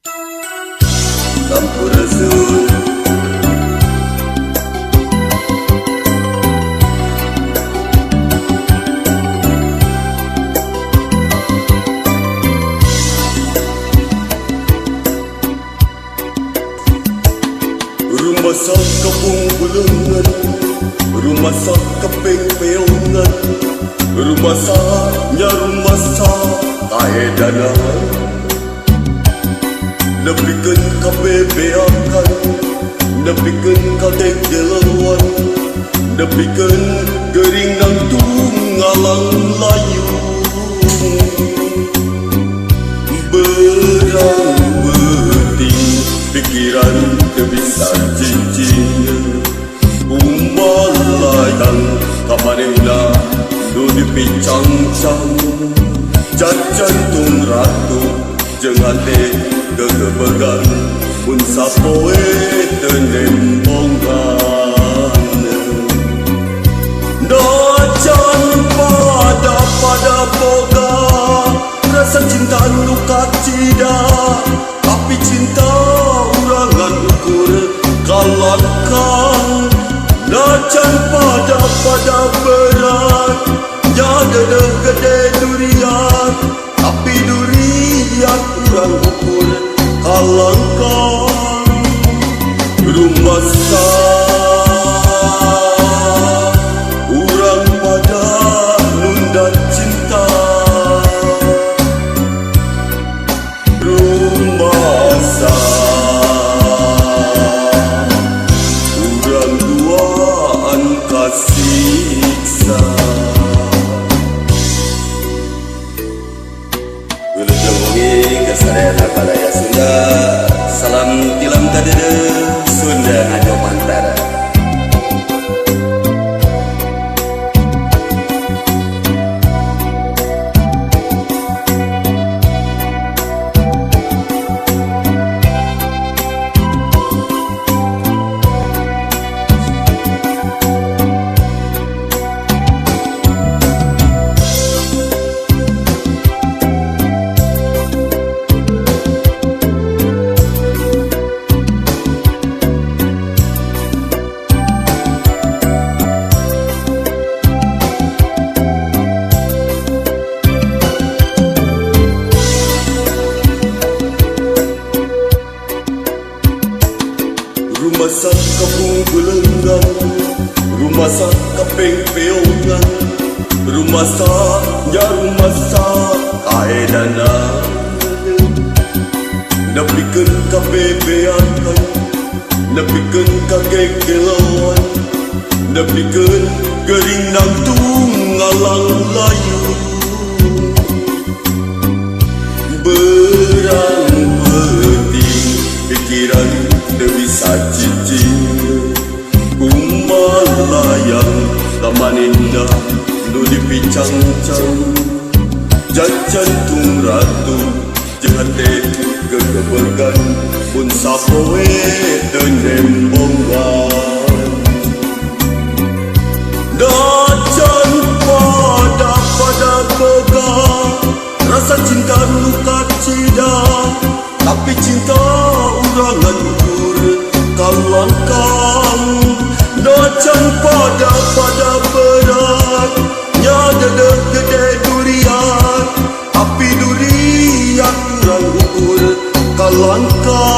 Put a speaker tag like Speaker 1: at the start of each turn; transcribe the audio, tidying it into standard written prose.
Speaker 1: Sampurasun. Rumah sak kapung bulungan, rumah sak kaping peongan, rumah saknya rumah sak kaedanan. Nepikeun kabebeakan, nepikeun kadegelawan, nepikeun geuring nang tunggalang layu. Berang beting pikiran teu bisa cincin, umalayang kamanehna nu dipincang-cang, jantung ratu jeung hate gegebegan mun sapoe teu nembongan. Najan pada boga rasa cinta nu kacida, tapi cinta urangan ukur kalangkang. Najan pada berat nya dedeh gede durian, tapi durian urang ukur kalangkang. Rumah sak urang pada nunda cinta, rumah sak urang duaan kasiksa. Wilujeng wengi kasadayana padaya Sunda, salam tilam kadede Sunda Ngajo Mantara. Rumah sak kapung bulungan, rumah sak kaping peongan, rumah saknya rumah sak kaedanan. Nepikeun kabebeakan, nepikeun kagegelauan, nepikeun geuring nang tunggalang layu. Berang beting pikiran teu bisa cicing, kumalayang kamanehna nu dipincang-cang, jantung ratu jeung hate gegebegan mun sapoe teu nembongan. Najan pada boga rasa cinta nu kacida, tapi cinta urangan ukur kalangkang. Najan pada berat nya dedeh gede durian, tapi durian urang ukur kalangkang.